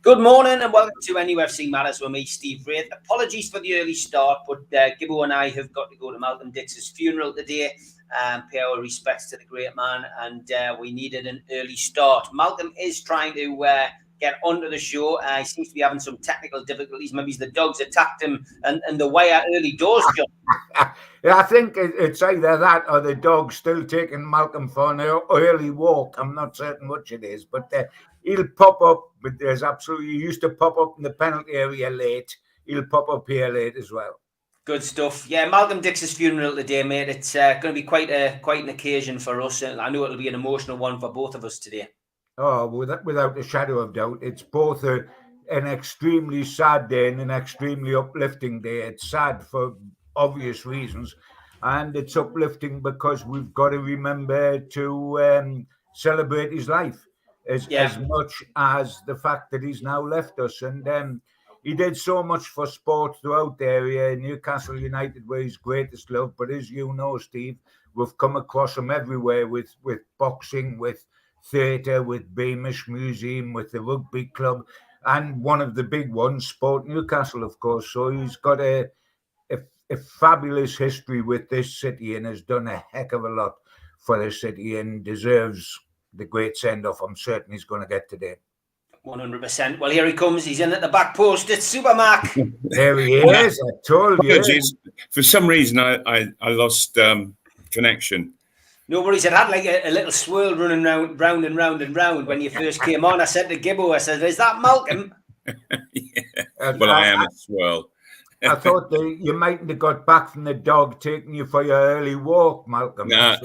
Good morning and welcome to NUFC Matters with me, Steve Wraith. Apologies for the early start, but Gibbo and I have got to go to Malcolm Dix's funeral today and pay our respects to the great man, and we needed an early start. Malcolm is trying to get onto the show. He seems to be having some technical difficulties. Maybe the dogs attacked him and the way out early doors, John. Yeah, I think it's either that or the dog's still taking Malcolm for an early walk. I'm not certain which it is, but he'll pop up. But there's absolutely, he used to pop up in the penalty area late. He'll pop up here late as well. Good stuff. Yeah, Malcolm Dix's funeral today, mate. It's going to be quite an occasion for us. I know it'll be an emotional one for both of us today. Oh, without a shadow of doubt. It's both an extremely sad day and an extremely uplifting day. It's sad for obvious reasons, and it's uplifting because we've got to remember to celebrate his life as much as the fact that he's now left us. And he did so much for sport throughout the area. Newcastle United were his greatest love, but as you know, Steve, we've come across him everywhere with boxing, with theatre, with Beamish Museum, with the rugby club, and one of the big ones, Sport Newcastle, of course. So he's got a fabulous history with this city and has done a heck of a lot for the city and deserves the great send-off I'm certain he's going to get today. 100%. Well, here he comes. He's in at the back post. It's Supermac. There he is. I told you. For some reason, I lost connection. No worries. It had like a little swirl running round and round when you first came on. I said to Gibbo, I said, "Is that Malcolm?" Well, I am a swirl. I thought you mightn't have got back from the dog taking you for your early walk, Malcolm. No.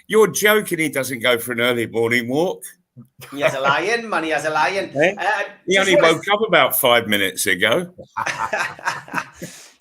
You're joking. He doesn't go for an early morning walk. He has a lion, man. He has a lion. He only woke up about 5 minutes ago.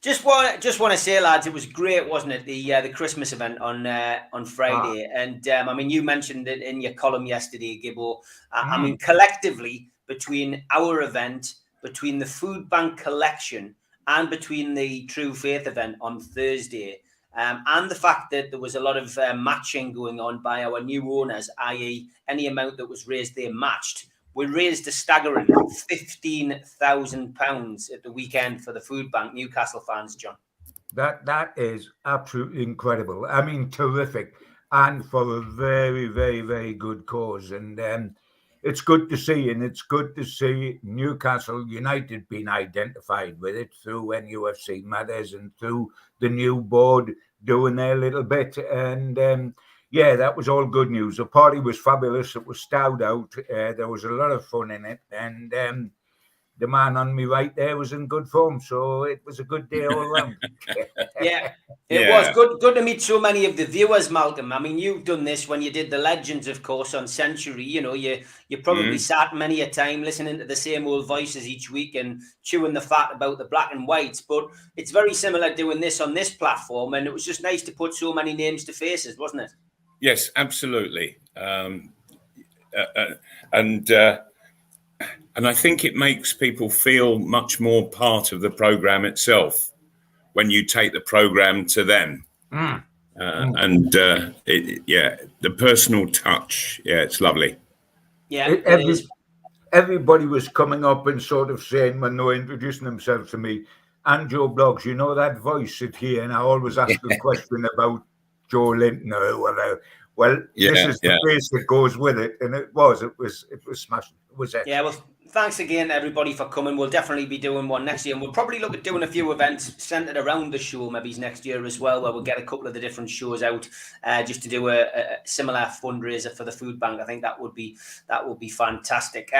Just want to say, lads, it was great, wasn't it? The Christmas event on Friday, and I mean, you mentioned it in your column yesterday, Gibbo. I mean, collectively, between our event, between the food bank collection, and between the True Faith event on Thursday, and the fact that there was a lot of matching going on by our new owners, i.e., any amount that was raised, they matched. We raised a staggering £15,000 at the weekend for the food bank. Newcastle fans, John. That is absolutely incredible. I mean, terrific, and for a very, very, very good cause. And it's good to see, and it's good to see Newcastle United being identified with it through NUFC Matters and through the new board doing their little bit. And yeah, that was all good news. The party was fabulous. It was stowed out. There was a lot of fun in it. And the man on me right there was in good form. So it was a good day all around. Yeah, it was good to meet so many of the viewers, Malcolm. I mean, you've done this when you did the Legends, of course, on Century. You know, you probably sat many a time listening to the same old voices each week and chewing the fat about the black and whites. But it's very similar doing this on this platform. And it was just nice to put so many names to faces, wasn't it? Yes, absolutely. And I think it makes people feel much more part of the program itself when you take the program to them. And the personal touch. Yeah, it's lovely. Yeah, everybody was coming up and sort of saying when they were introducing themselves to me, and Joe Bloggs, you know that voice at here, and I always ask a question about Joe Linton or whatever. Well, this is the face that goes with it, and it was smashing. It was excellent. Yeah, well, thanks again, everybody, for coming. We'll definitely be doing one next year, and we'll probably look at doing a few events centered around the show, maybe next year as well, where we'll get a couple of the different shows out, just to do a similar fundraiser for the food bank. I think that would be fantastic.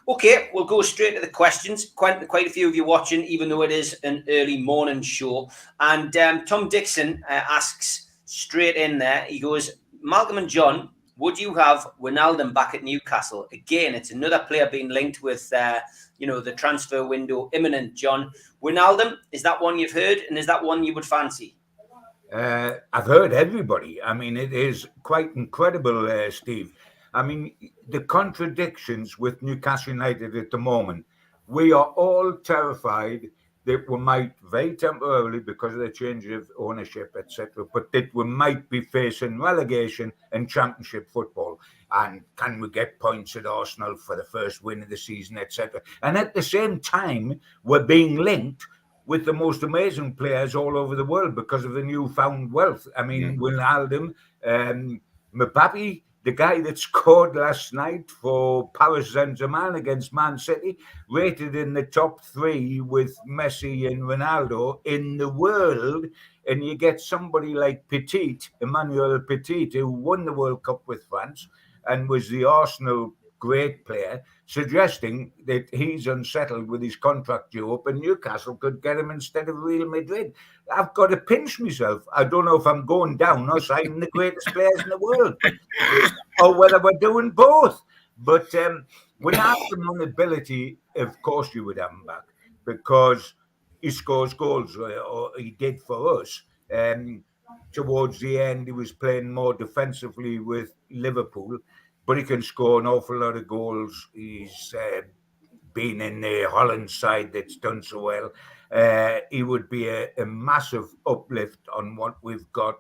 Okay, we'll go straight to the questions. Quite a few of you watching, even though it is an early morning show. And Tom Dixon asks straight in there. He goes, Malcolm and John, would you have Wijnaldum back at Newcastle? Again, it's another player being linked with, the transfer window imminent, John. Wijnaldum, is that one you've heard? And is that one you would fancy? I've heard everybody. I mean, it is quite incredible, Steve. I mean, the contradictions with Newcastle United at the moment. We are all terrified that we might very temporarily, because of the change of ownership, etc., but that we might be facing relegation and championship football. And can we get points at Arsenal for the first win of the season, etc.? And at the same time, we're being linked with the most amazing players all over the world because of the newfound wealth. I mean, Wijnaldum, Mbappe, the guy that scored last night for Paris Saint-Germain against Man City, rated in the top 3 with Messi and Ronaldo in the world. And you get somebody like Emmanuel Petit, who won the World Cup with France and was the Arsenal great player, suggesting that he's unsettled with his contract due up and Newcastle could get him instead of Real Madrid. I've got to pinch myself. I don't know if I'm going down or signing the greatest players in the world, or whether we're doing both. But without the ability, of course you would have him back, because he scores goals, or he did for us. Towards the end, he was playing more defensively with Liverpool, but he can score an awful lot of goals. He's been in the Holland side that's done so well. He would be a massive uplift on what we've got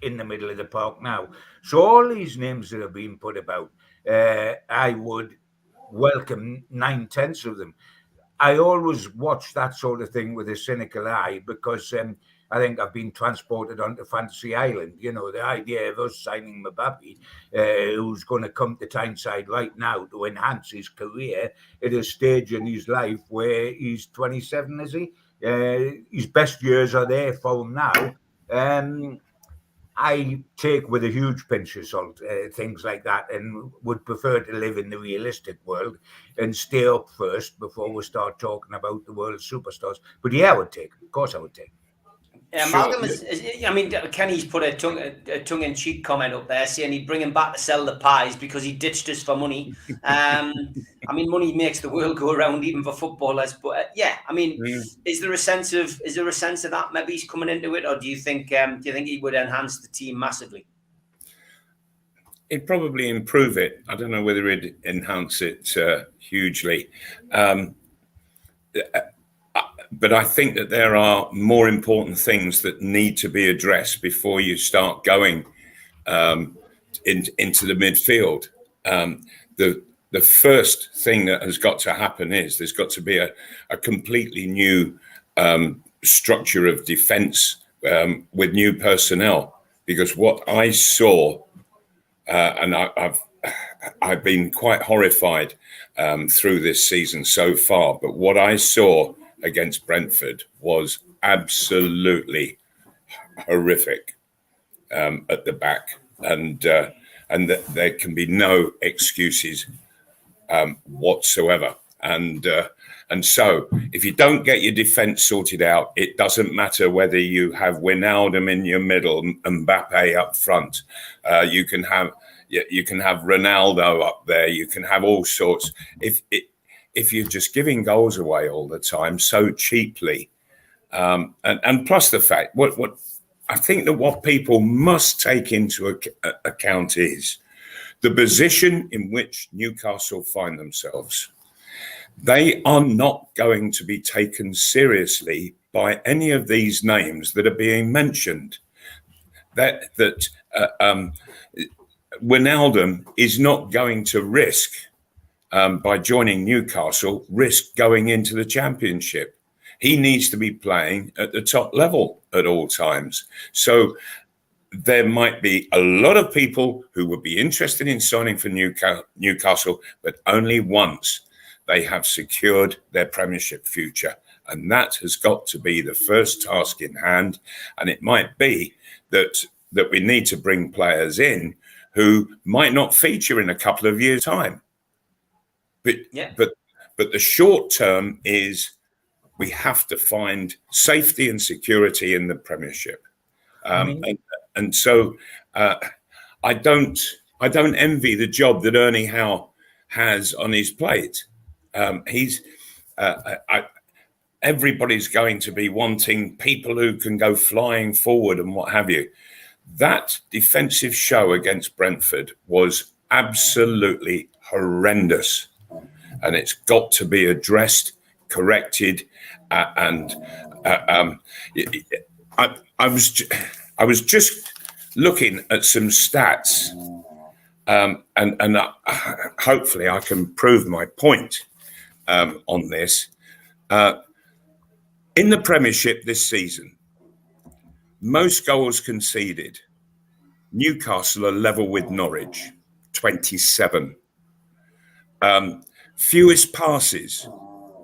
in the middle of the park now. So all these names that have been put about, I would welcome 9/10 of them. I always watch that sort of thing with a cynical eye, because I think I've been transported onto Fantasy Island. You know, the idea of us signing Mbappe, who's going to come to Tyneside right now to enhance his career at a stage in his life where he's 27, is he? His best years are there for him now. I take with a huge pinch of salt things like that, and would prefer to live in the realistic world and stay up first before we start talking about the world's superstars. But yeah, I would take it. Of course I would take it. Malcolm, Kenny's put a tongue-in-cheek comment up there saying he'd bring him back to sell the pies because he ditched us for money. Money makes the world go around, even for footballers. But is there a sense of that maybe he's coming into it, or do you think he would enhance the team massively? It'd probably improve it. I don't know whether it'd enhance it hugely. But I think that there are more important things that need to be addressed before you start going into the midfield. The first thing that has got to happen is there's got to be a completely new structure of defence with new personnel. Because what I saw, and I've been quite horrified through this season so far, but what I saw against Brentford was absolutely horrific at the back, and there can be no excuses whatsoever. And so, if you don't get your defence sorted out, it doesn't matter whether you have Wijnaldum in your middle, Mbappe up front. You can have Ronaldo up there. You can have all sorts. If you're just giving goals away all the time so cheaply, and plus the fact, what I think that what people must take into account is the position in which Newcastle find themselves. They are not going to be taken seriously by any of these names that are being mentioned. That Wijnaldum is not going to risk, by joining Newcastle, risk going into the Championship. He needs to be playing at the top level at all times. So there might be a lot of people who would be interested in signing for Newcastle, but only once they have secured their Premiership future. And that has got to be the first task in hand. And it might be that we need to bring players in who might not feature in a couple of years' time. But the short term is we have to find safety and security in the Premiership, and so I don't I don't envy the job that Ernie Howe has on his plate. Everybody's going to be wanting people who can go flying forward and what have you. That defensive show against Brentford was absolutely horrendous, and it's got to be addressed, corrected, and I was just looking at some stats, and hopefully I can prove my point on this. In the Premiership this season, most goals conceded. Newcastle are level with Norwich, 27. Fewest passes.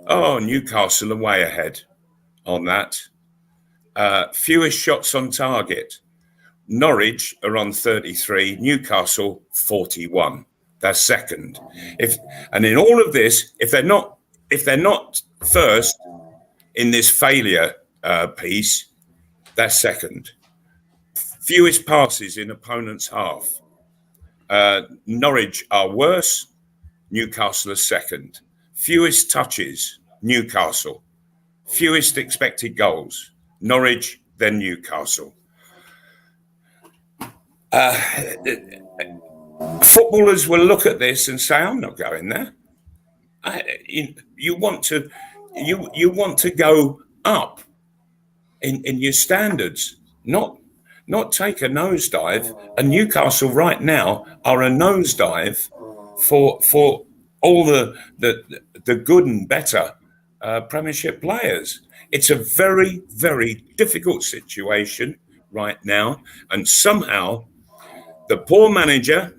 Oh, Newcastle are way ahead on that. Fewest shots on target. Norwich are on 33. Newcastle 41. They're second. And in all of this, if they're not first in this failure piece, they're second. Fewest passes in opponent's half. Norwich are worse. Newcastle are second. Fewest touches. Newcastle. Fewest expected goals. Norwich, then Newcastle. Footballers will look at this and say, "I'm not going there." You want to go up in your standards, not take a nosedive. And Newcastle right now are a nosedive for all the good and better Premiership players. It's a very, very difficult situation right now, and somehow the poor manager,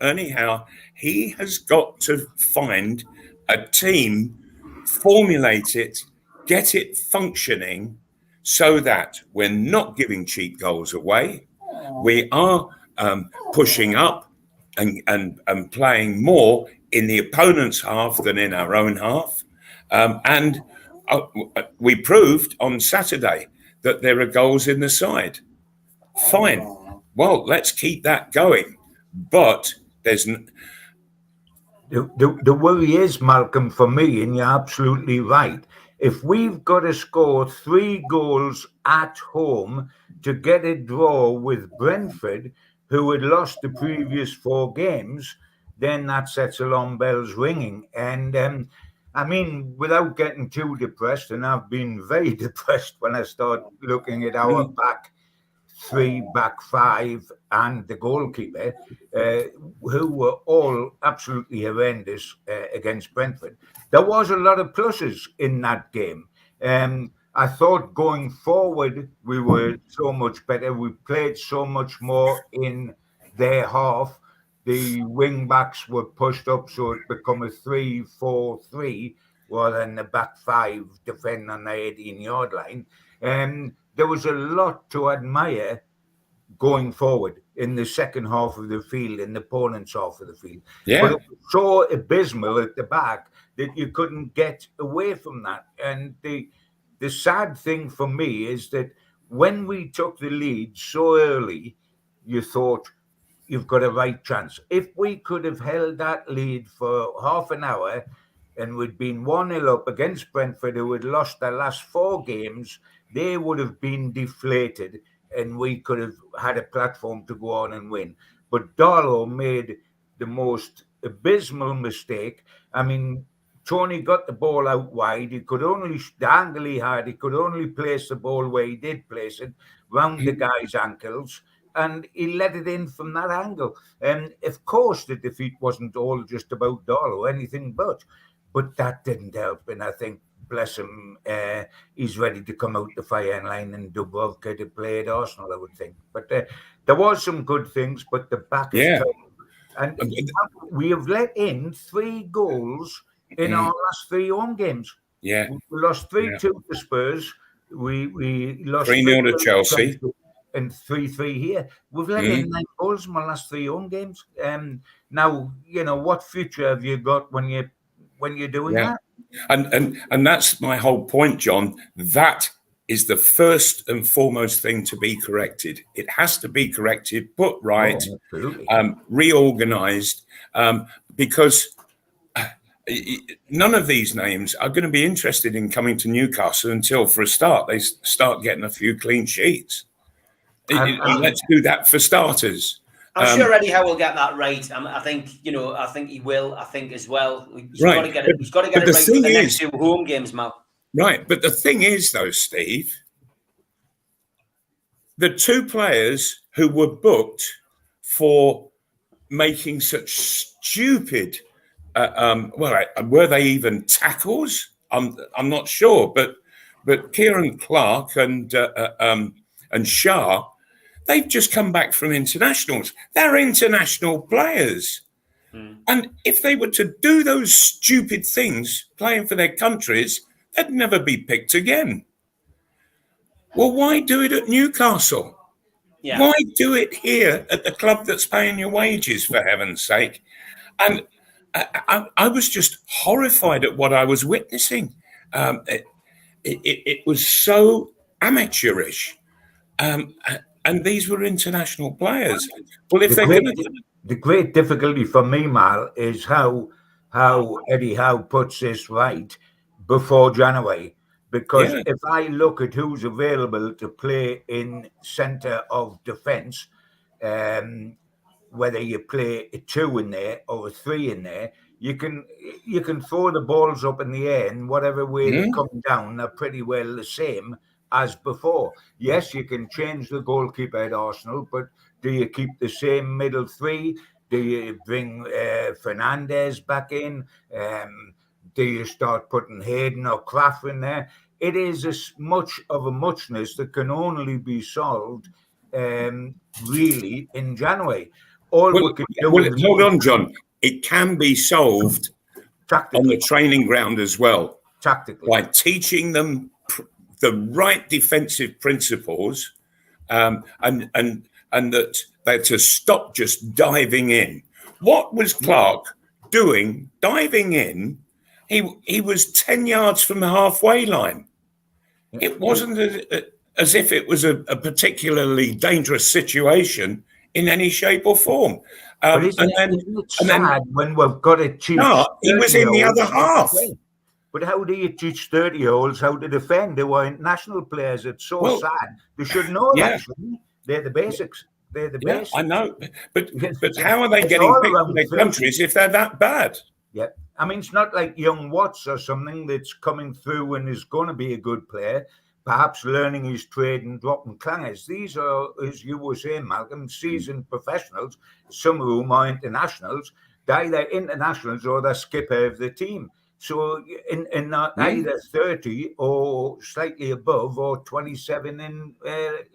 Ernie Howe, he has got to find a team, formulate it, get it functioning so that we're not giving cheap goals away. We are pushing up and playing more in the opponent's half than in our own half. And we proved on Saturday that there are goals in the side. Fine. Well, let's keep that going. But there's... The worry is, Malcolm, for me, and you're absolutely right, if we've got to score 3 goals at home to get a draw with Brentford, who had lost the previous 4 games, then that sets alarm bells ringing. And I mean, without getting too depressed, and I've been very depressed when I start looking at our back 3, back 5, and the goalkeeper, who were all absolutely horrendous against Brentford. There was a lot of pluses in that game. I thought going forward, we were so much better. We played so much more in their half. The wing backs were pushed up, so it became a 3-4-3 rather than the back 5 defending on the 18-yard line. There was a lot to admire going forward in the second half of the field, in the opponent's half of the field. Yeah. But it was so abysmal at the back that you couldn't get away from that. And the sad thing for me is that when we took the lead so early, you thought, you've got a right chance. If we could have held that lead for half an hour and we'd been 1-0 up against Brentford, who had lost their last 4 games, they would have been deflated and we could have had a platform to go on and win. But Darlow made the most abysmal mistake. I mean, Tony got the ball out wide. He could only, the angle he had, he could only place the ball where he did place it, round the guy's ankles, and he let it in from that angle. And of course, the defeat wasn't all just about Darlow, anything but that didn't help. And I think, bless him, he's ready to come out the firing line and Dubrovka to play at Arsenal, I would think. But there was some good things, but the back is tough. And we have let in 3 goals in our last 3 home games. Yeah. We lost 3-2 to Spurs. We lost 3-0 to Chelsea. And 3-3 here. We've let in 9 goals in my last 3 home games. Now, you know, what future have you got when you're doing that? And that's my whole point, John. That is the first and foremost thing to be corrected. It has to be corrected, put right, reorganized, because none of these names are going to be interested in coming to Newcastle until, for a start, they start getting a few clean sheets. Let's do that for starters. I'm sure Eddie Howe will get that right. I think he will. I think as well. He's got to get it. He's got to get it right for the next 2 home games, Mal. Right, but the thing is, though, Steve, the 2 players who were booked for making such stupid, were they even tackles? I'm not sure, but Kieran Clark and Shah, they've just come back from internationals. They're international players. And if they were to do those stupid things playing for their countries, they'd never be picked again. Well, why do it at Newcastle? Yeah. Why do it here at the club that's paying your wages, for heaven's sake? And I was just horrified at what I was witnessing. It was so amateurish. And these were international players. Well, if they're going to... The great difficulty for me, Mal, is how Eddie Howe puts this right before January. Because if I look at who's available to play in centre of defence, whether you play a 2 in there or a 3 in there, you can throw the balls up in the air, and whatever way they come down, they're pretty well the same as before. Yes, you can change the goalkeeper at Arsenal, but do you keep the same middle 3? Do you bring Fernandez back in? Do you start putting Hayden or Kraft in there? It is as much of a muchness that can only be solved really in January. Hold on, John. It can be solved on the training ground as well. Tactically. By teaching them the right defensive principles, and that they're to stop just diving in. What was Clark doing? Diving in, he was 10 yards from the halfway line. It wasn't as if it was a particularly dangerous situation in any shape or form. Isn't it sad when we've got to teach? No, he was in the other half. But how do you teach 30-year-olds how to defend who are international players? It's so sad. They should know that, shouldn't they? They're the basics. They're the basics. I know. But how are they getting picked in their countries if they're that bad? Yeah. I mean, it's not like young Watts or something that's coming through and is going to be a good player, perhaps learning his trade and dropping clangers. These are, as you were saying, Malcolm, seasoned professionals, some of whom are internationals. They're either internationals or they're skipper of the team. So in either 30 or slightly above or 27 in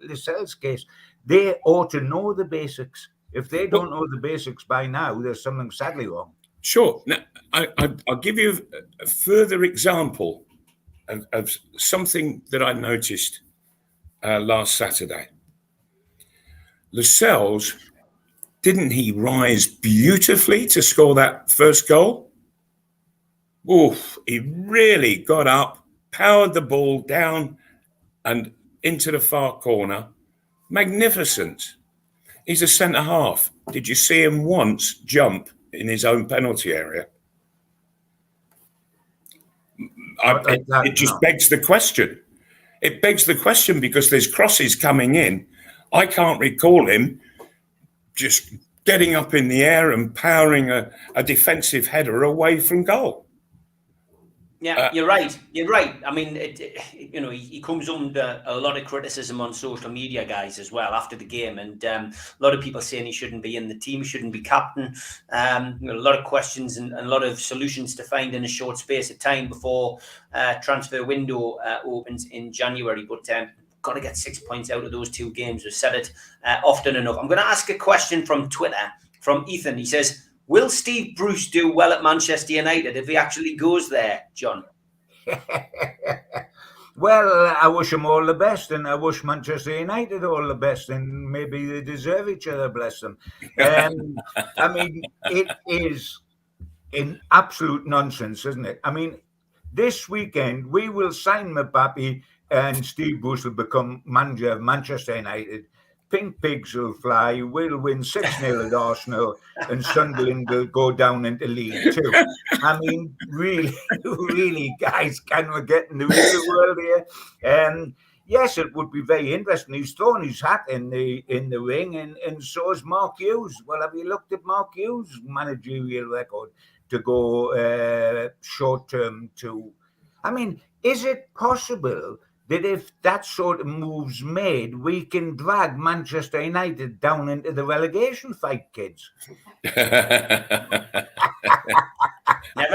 Lascelles' case, they ought to know the basics. If they don't know the basics by now, there's something sadly wrong. Sure. Now, I'll give you a further example of something that I noticed last Saturday. Lascelles, didn't he rise beautifully to score that first goal? Oof, he really got up, powered the ball down and into the far corner. Magnificent. He's a centre half. Did you see him once jump in his own penalty area? It just begs the question. It begs the question because there's crosses coming in. I can't recall him just getting up in the air and powering a defensive header away from goal. Yeah, you're right. You're right. I mean, he comes under a lot of criticism on social media, guys, as well after the game, and a lot of people saying he shouldn't be in the team, shouldn't be captain. A lot of questions and a lot of solutions to find in a short space of time before transfer window opens in January. But got to get 6 points out of those 2 games. We've said it often enough. I'm going to ask a question from Twitter from Ethan. He says, will Steve Bruce do well at Manchester United if he actually goes there, John? Well, I wish him all the best, and I wish Manchester United all the best, and maybe they deserve each other, bless them. I mean, it is an absolute nonsense, isn't it? I mean, this weekend, we will sign Mbappe and Steve Bruce will become manager of Manchester United, pink pigs will fly, we'll win 6-0 at Arsenal, and Sunderland will go down into League Two. I mean, really, really, guys, can we get in the real world here? Yes, it would be very interesting. He's thrown his hat in the ring, and so is Mark Hughes. Well, have you looked at Mark Hughes' managerial record to go short term to? I mean, is it possible that if that sort of move's made, we can drag Manchester United down into the relegation fight, kids? Never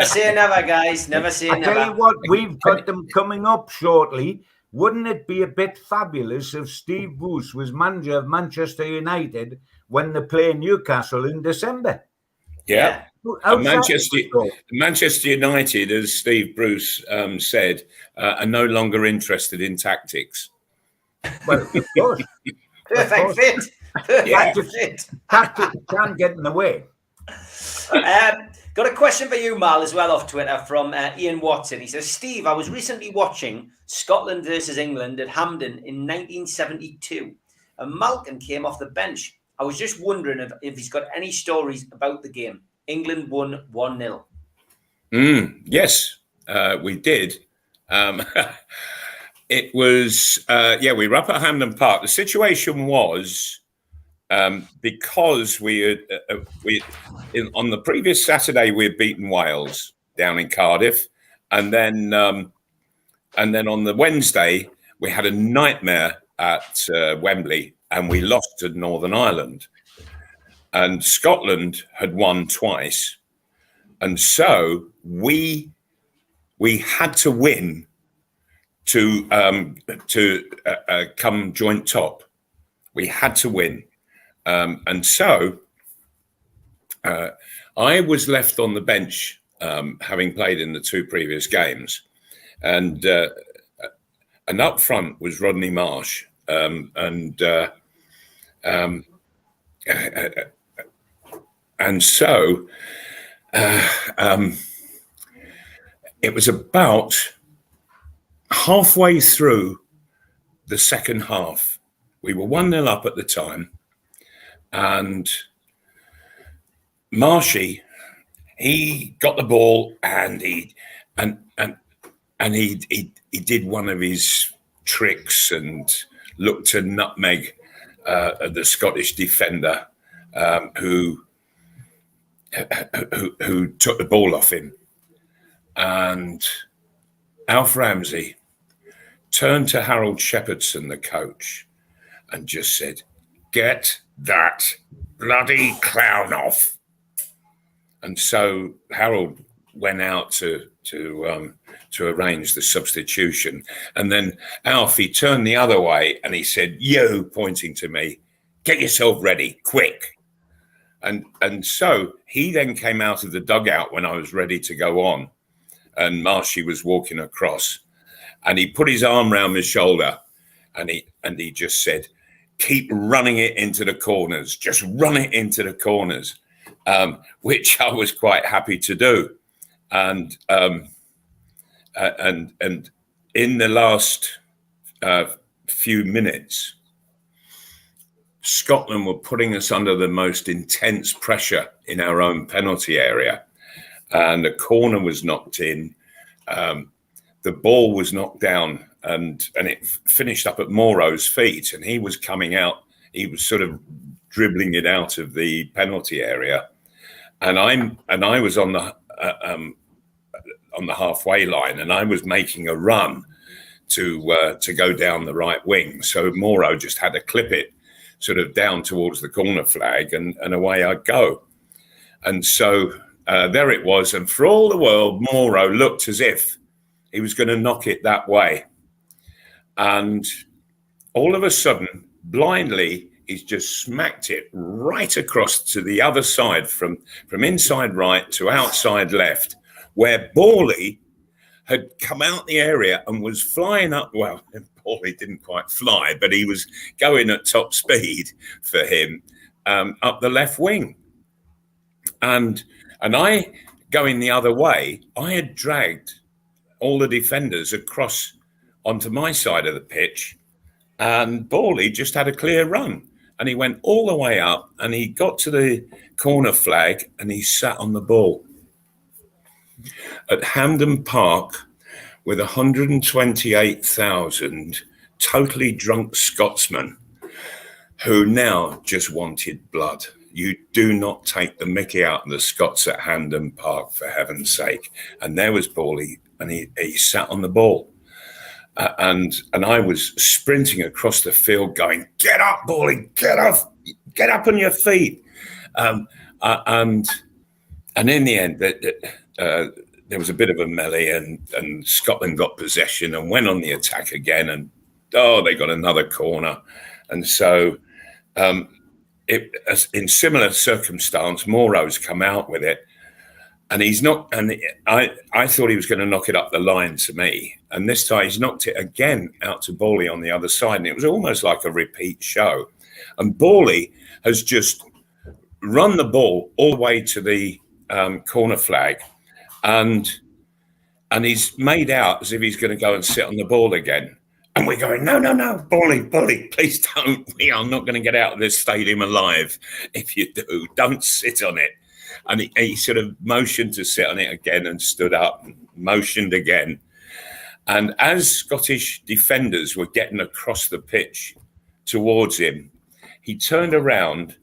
say never, guys. Never say never. I tell you what, we've got them coming up shortly. Wouldn't it be a bit fabulous if Steve Bruce was manager of Manchester United when they play Newcastle in December? Yeah. Manchester United, as Steve Bruce said, are no longer interested in tactics. Well, of course. Perfect fit. Perfect fit. Tactics can't get in the way. Got a question for you, Mal, as well off Twitter from Ian Watson. He says, Steve, I was recently watching Scotland versus England at Hampden in 1972, and Malcolm came off the bench. I was just wondering if he's got any stories about the game. England won 1-0. Yes, we did. It was, we were up at Hampden Park. The situation was, because on the previous Saturday we had beaten Wales down in Cardiff, and then on the Wednesday we had a nightmare at Wembley, and we lost to Northern Ireland, and Scotland had won twice, and so we had to win to come joint top. We had to win. And so I was left on the bench, having played in the two previous games, and up front was Rodney Marsh, and so it was about halfway through the second half. We were 1-0 up at the time. And Marshy, he got the ball, and he did one of his tricks and looked to nutmeg the Scottish defender who took the ball off him. And Alf Ramsey turned to Harold Shepherdson, the coach, and just said, "Get that bloody clown off." And so Harold went out to arrange the substitution, and then Alfie turned the other way and he said, "You," pointing to me, "get yourself ready, quick." And so he then came out of the dugout when I was ready to go on, and Marshy was walking across, and he put his arm round my shoulder, and he just said, "Keep running it into the corners. Just run it into the corners," which I was quite happy to do. And in the last few minutes, Scotland were putting us under the most intense pressure in our own penalty area, and a corner was knocked in. The ball was knocked down, and it finished up at Moro's feet, and he was coming out. He was sort of dribbling it out of the penalty area, and I was on the halfway line, and I was making a run to go down the right wing. So Moro just had to clip it sort of down towards the corner flag, and away I'd go. And so there it was, and for all the world, Moro looked as if he was going to knock it that way. And all of a sudden, blindly, he's just smacked it right across to the other side, from inside right to outside left, where Borley had come out the area and was flying up. Well, Borley didn't quite fly, but he was going at top speed for him up the left wing. And I, going the other way, I had dragged all the defenders across onto my side of the pitch, and Borley just had a clear run. And he went all the way up, and he got to the corner flag, and he sat on the ball. At Hampden Park, with 128,000 totally drunk Scotsmen who now just wanted blood. You do not take the mickey out of the Scots at Hampden Park, for heaven's sake. And there was Borley, and he sat on the ball. And I was sprinting across the field going, "Get up, Borley, get up on your feet." And in the end, there was a bit of a melee, and Scotland got possession and went on the attack again. And they got another corner. And so in similar circumstance, Moro's come out with it. And he's not, and I thought he was going to knock it up the line to me. And this time he's knocked it again out to Borley on the other side. And it was almost like a repeat show. And Borley has just run the ball all the way to the corner flag. And he's made out as if he's going to go and sit on the ball again. And we're going, no, Borley, please don't. We are not going to get out of this stadium alive. If you do, don't sit on it. And he sort of motioned to sit on it again and stood up, and motioned again. And as Scottish defenders were getting across the pitch towards him, he turned around,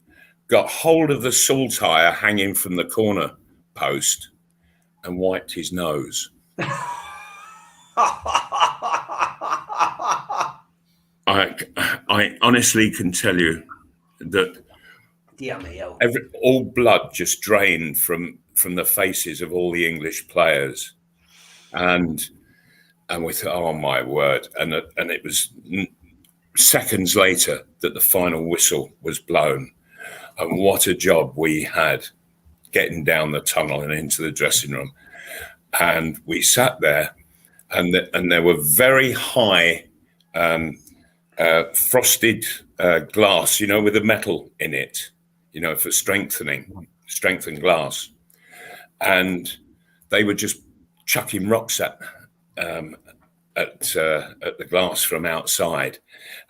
got hold of the saltire hanging from the corner post, and wiped his nose. I honestly can tell you that all blood just drained from the faces of all the English players, and we thought, oh my word! And it was seconds later that the final whistle was blown, and what a job we had getting down the tunnel and into the dressing room. And we sat there, and there were very high frosted glass, with the metal in it, for strengthened glass. And they were just chucking rocks at the glass from outside,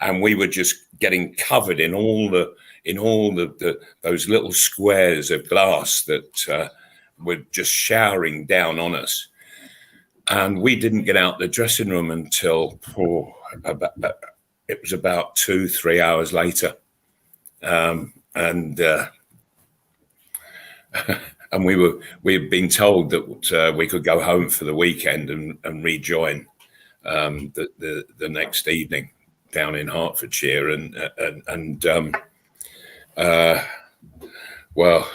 and we were just getting covered in all those little squares of glass that were just showering down on us. And we didn't get out the dressing room until it was about 2-3 hours later. And we had been told that we could go home for the weekend and rejoin the next evening down in Hertfordshire. Well,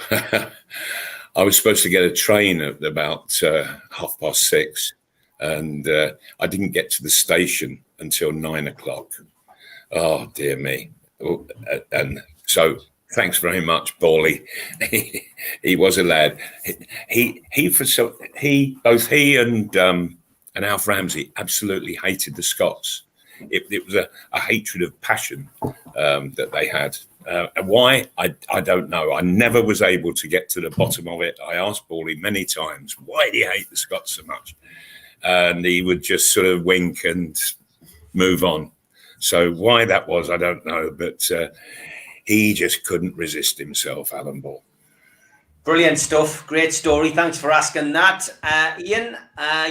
I was supposed to get a train at about 6:30, and I didn't get to the station until 9:00. Oh dear me! And so, thanks very much, Borley. He was a lad. Both he and Alf Ramsey absolutely hated the Scots. It was a hatred of passion that they had. And why? I don't know. I never was able to get to the bottom of it. I asked Borley many times, why do you hate the Scots so much? And he would just sort of wink and move on. So why that was, I don't know. But he just couldn't resist himself, Alan Ball. Brilliant stuff. Great story. Thanks for asking that. Ian,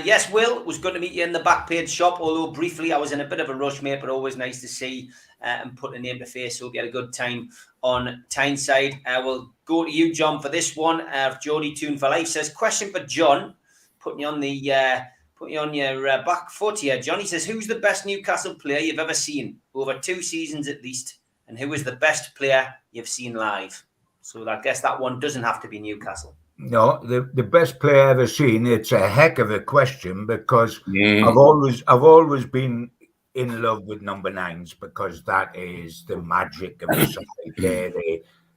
yes, Will, it was good to meet you in the Backpage shop, although briefly I was in a bit of a rush, mate, but always nice to see and put a name to face. So we had a good time on Tyneside. We'll go to you, John, for this one. Jody Tune for Life says, question for John, putting you on your back foot here, John. He says, who's the best Newcastle player you've ever seen over 2 seasons at least? And who is the best player you've seen live? So I guess that one doesn't have to be Newcastle. No, the best player I've ever seen. It's a heck of a question because I've always been in love with number 9s because that is the magic of the side.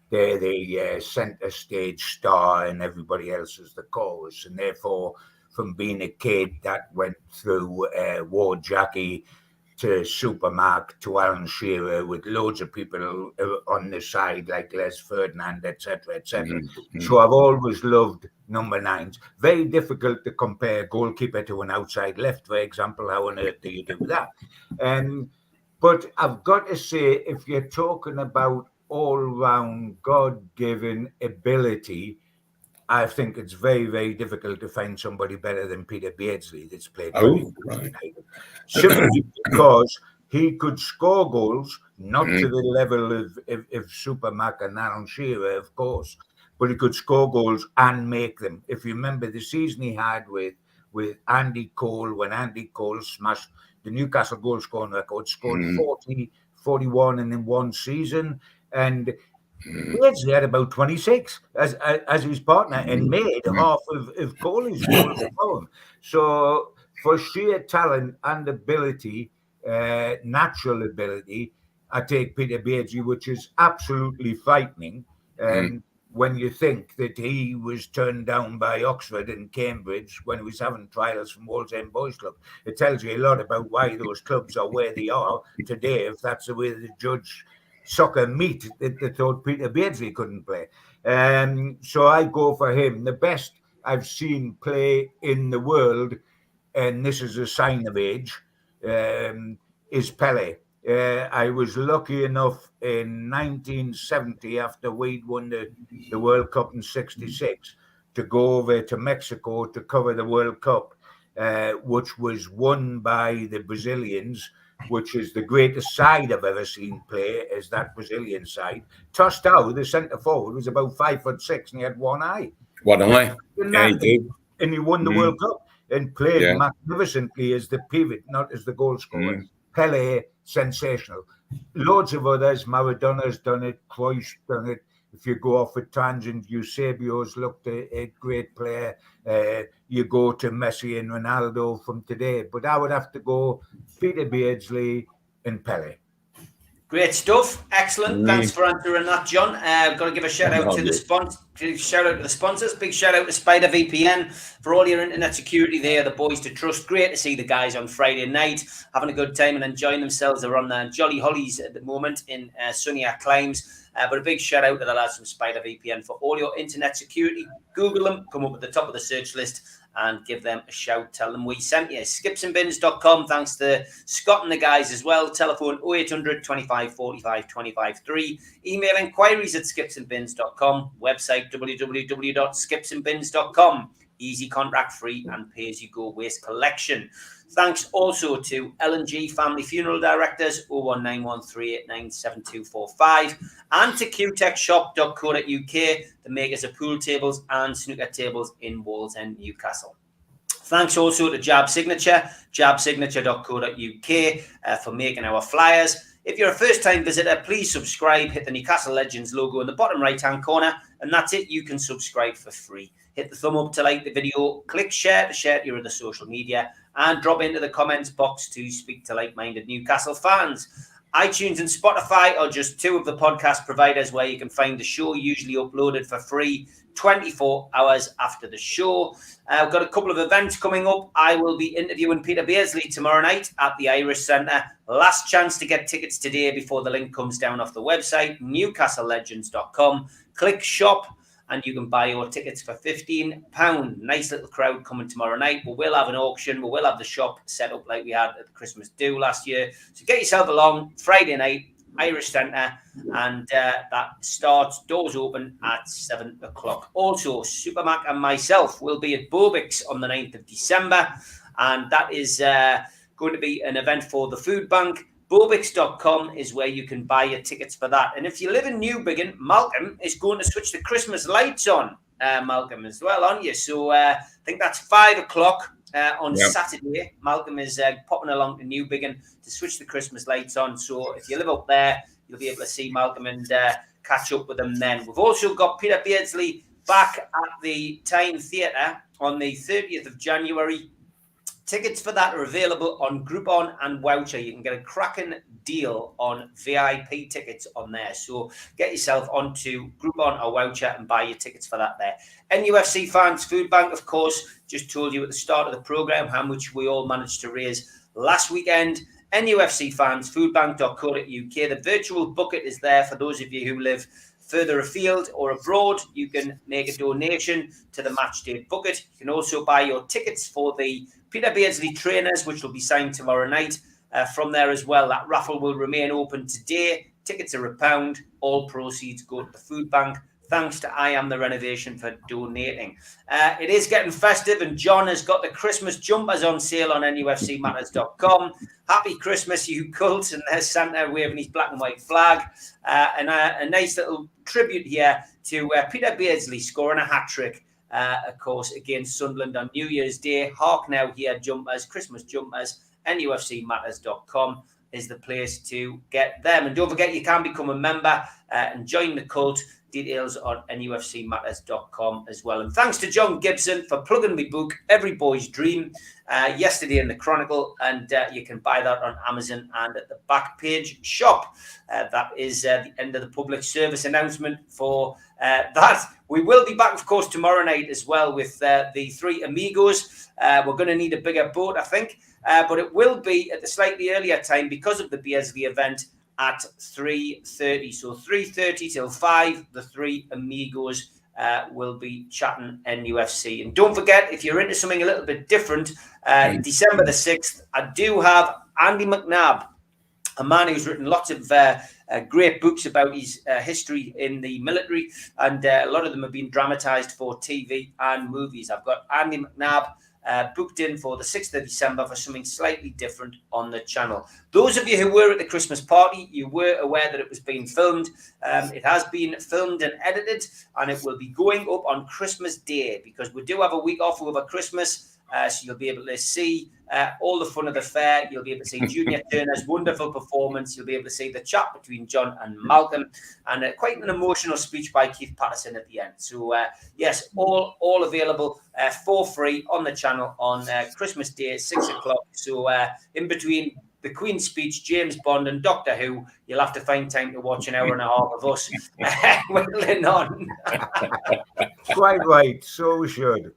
They're the centre stage star and everybody else is the chorus. And therefore, from being a kid that went through Ward Jackie to Supermac, to Alan Shearer, with loads of people on the side like Les Ferdinand, etc., etc. So I've always loved number 9s. Very difficult to compare goalkeeper to an outside left, for example. How on earth do you do that? But I've got to say, if you're talking about all-round God-given ability, I think it's very, very difficult to find somebody better than Peter Beardsley that's played for Newcastle United. Simply because he could score goals, not to the level of Supermac and Alan Shearer, of course, but he could score goals and make them. If you remember the season he had with Andy Cole, when Andy Cole smashed the Newcastle goal scoring record, scored 40, 41 in one season, and Beardsley had about 26 as his partner and made half of Coley's goals for him. So for sheer talent and ability, natural ability, I take Peter Beardsley, which is absolutely frightening. When you think that he was turned down by Oxford and Cambridge when he was having trials from Wallsend Boys Club, it tells you a lot about why those clubs are where they are today, if that's the way the judge soccer meet that they thought Peter Beardsley couldn't play. So I go for him. The best I've seen play in the world, and this is a sign of age, is Pelé. I was lucky enough in 1970, after we'd won the World Cup in 66, to go over to Mexico to cover the World Cup, which was won by the Brazilians, which is the greatest side I've ever seen play, is that Brazilian side. Tostão, the centre forward, was about 5'6" and he had one eye. One eye. Yeah, he did. And he won the World Cup and played magnificently as the pivot, not as the goal scorer. Pelé, sensational. Loads of others. Maradona's done it. Cruyff's done it. If you go off a tangent, Eusebio's looked a great player. You go to Messi and Ronaldo from today. But I would have to go Peter Beardsley and Pelé. Great stuff. Excellent. Thanks for answering that, John. I've got to give a shout out to the sponsors. Big shout out to Spider VPN for all your internet security. They are the boys to trust. Great to see the guys on Friday night having a good time and enjoying themselves. They're on their Jolly Hollies at the moment in sunnier climes. But a big shout out to the lads from Spider VPN for all your internet security. Google them, come up at the top of the search list and give them a shout. Tell them we sent you. Skipsandbins.com. Thanks to Scott and the guys as well. Telephone 0800 25 45 25 3. Email inquiries at skipsandbins.com. Website www.skipsandbins.com. Easy, contract free and pay-as-you-go waste collection. Thanks also to L&G Family Funeral Directors 01913897245 and to qtechshop.co.uk, the makers of pool tables and snooker tables in Wallsend, Newcastle. Thanks also to Jab Signature, jabsignature.co.uk for making our flyers. If you're a first-time visitor, please subscribe. Hit the Newcastle Legends logo in the bottom right-hand corner, and that's it. You can subscribe for free. Hit the thumb up to like the video. Click share to share to your other social media, and drop into the comments box to speak to like-minded Newcastle fans. iTunes and Spotify are just two of the podcast providers where you can find the show, usually uploaded for free 24 hours after the show. I've got a couple of events coming up. I will be interviewing Peter Beardsley tomorrow night at the Irish Centre. Last chance to get tickets today before the link comes down off the website, newcastlelegends.com. Click shop and you can buy your tickets for £15. Nice little crowd coming tomorrow night. We will have an auction. We will have the shop set up like we had at the Christmas do last year. So get yourself along Friday night, Irish Centre, and that starts, doors open at 7 o'clock. Also, Supermac and myself will be at Bobix on the 9th of December, and that is going to be an event for the food bank. Bobix.com is where you can buy your tickets for that. And if you live in Newbiggin, Malcolm is going to switch the Christmas lights on, Malcolm, as well, aren't you? So I think that's 5 o'clock on Saturday. Malcolm is popping along to Newbiggin to switch the Christmas lights on. So if you live up there, you'll be able to see Malcolm and catch up with him then. We've also got Peter Beardsley back at the Tyne Theatre on the 30th of January. Tickets for that are available on Groupon and Voucher. You can get a cracking deal on VIP tickets on there. So get yourself onto Groupon or Voucher and buy your tickets for that there. NUFC fans, Food Bank, of course, just told you at the start of the programme how much we all managed to raise last weekend. NUFC fans, foodbank.co.uk. The virtual bucket is there for those of you who live further afield or abroad. You can make a donation to the Matchday bucket. You can also buy your tickets for the Peter Beardsley trainers, which will be signed tomorrow night. From there as well, that raffle will remain open today. Tickets are £1. All proceeds go to the food bank. Thanks to I Am the Renovation for donating. It is getting festive, and John has got the Christmas jumpers on sale on NUFCmatters.com. Happy Christmas, you cults. And there's Santa waving his black and white flag. And a nice little tribute here to Peter Beardsley scoring a hat-trick, of course, against Sunderland on New Year's Day. Hark now here, jumpers, Christmas jumpers. NUFCmatters.com is the place to get them. And don't forget, you can become a member and join the cult. Details on NUFCmatters.com as well. And thanks to John Gibson for plugging my book, Every Boy's Dream, yesterday in the Chronicle. And you can buy that on Amazon and at the back page shop. That is the end of the public service announcement for that. We will be back, of course, tomorrow night as well with the three amigos. We're going to need a bigger boat, I think. But it will be at the slightly earlier time because of the Beardsley event at 3:30. So 3:30 till 5, the three amigos will be chatting NUFC. And don't forget, if you're into something a little bit different, December the 6th, I do have Andy McNabb, a man who's written lots of great books about his history in the military, and a lot of them have been dramatised for TV and movies. I've got Andy McNabb booked in for the 6th of December for something slightly different on the channel. Those of you who were at the Christmas party, you were aware that it was being filmed. It has been filmed and edited, and it will be going up on Christmas Day because we do have a week off over Christmas. So you'll be able to see all the fun of the fair. You'll be able to see Junior Turner's wonderful performance. You'll be able to see the chat between John and Malcolm, and quite an emotional speech by Keith Patterson at the end. So yes, all available for free on the channel on Christmas Day, 6 o'clock. So in between the Queen's speech, James Bond, and Doctor Who, you'll have to find time to watch an hour and a half of us whittling on. Quite right. So we should.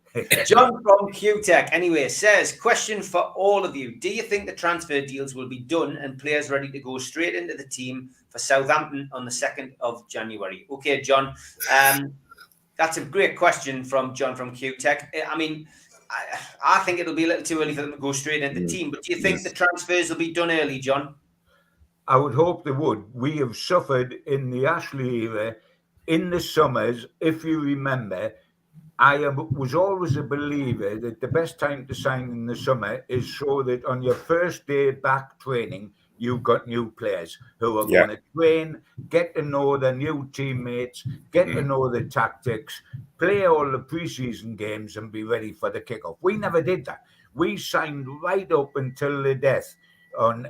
John from QTech, anyway, says, question for all of you. Do you think the transfer deals will be done and players ready to go straight into the team for Southampton on the 2nd of January? Okay, John, that's a great question from John from QTech. I mean, I think it'll be a little too early for them to go straight into the team, but do you think the transfers will be done early, John? I would hope they would. We have suffered in the Ashley era, in the summers, if you remember. I was always a believer that the best time to sign in the summer is so that on your first day back training, you've got new players who are going to train, get to know their new teammates, get to know the tactics, play all the preseason games and be ready for the kickoff. We never did that. We signed right up until the death on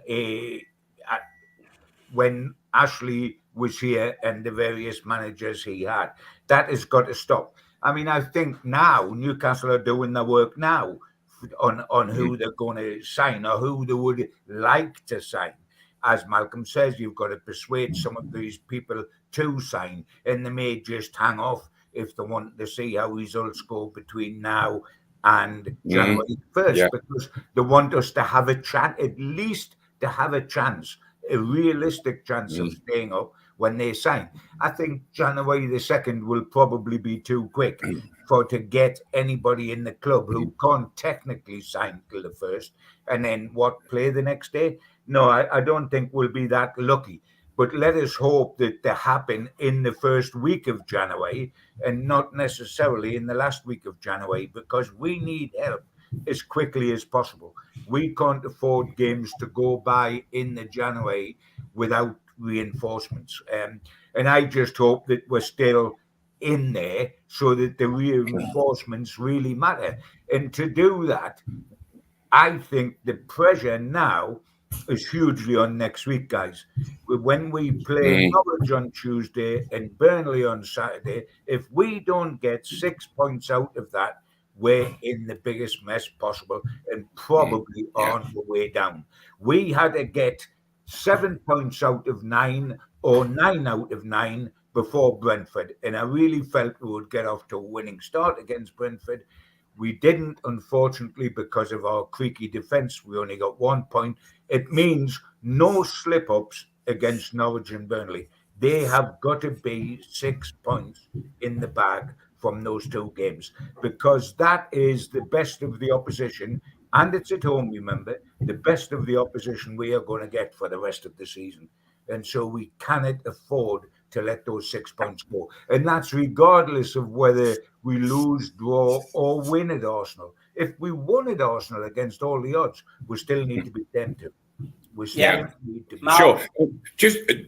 when Ashley was here and the various managers he had. That has got to stop. I mean, I think now Newcastle are doing the work now on who they're going to sign or who they would like to sign. As Malcolm says, you've got to persuade some of these people to sign, and they may just hang off if they want to see how results go between now and January 1st, because they want us to have a chance, at least to have a chance, a realistic chance of staying up when they sign. I think January the 2nd will probably be too quick to get anybody in the club who can't technically sign till the 1st and then play the next day. No, I don't think we'll be that lucky. But let us hope that they happen in the first week of January and not necessarily in the last week of January, because we need help as quickly as possible. We can't afford games to go by in the January without reinforcements. And I just hope that we're still in there so that the reinforcements really matter. And to do that, I think the pressure now is hugely on next week, guys. When we play Norwich on Tuesday and Burnley on Saturday, if we don't get 6 points out of that, we're in the biggest mess possible and probably on the way down. We had to get 7 points out of 9 or 9 out of 9 before Brentford, and I really felt we would get off to a winning start against Brentford. We didn't, unfortunately, because of our creaky defence. We only got 1 point. It means no slip-ups against Norwich and Burnley. They have got to be 6 points in the bag from those 2 games, because that is the best of the opposition, and it's at home, remember, the best of the opposition we are going to get for the rest of the season. And so we cannot afford to let those 6 points go. And that's regardless of whether we lose, draw, or win at Arsenal. If we won at Arsenal against all the odds, we still need to beat them too. We still need to beat Sure.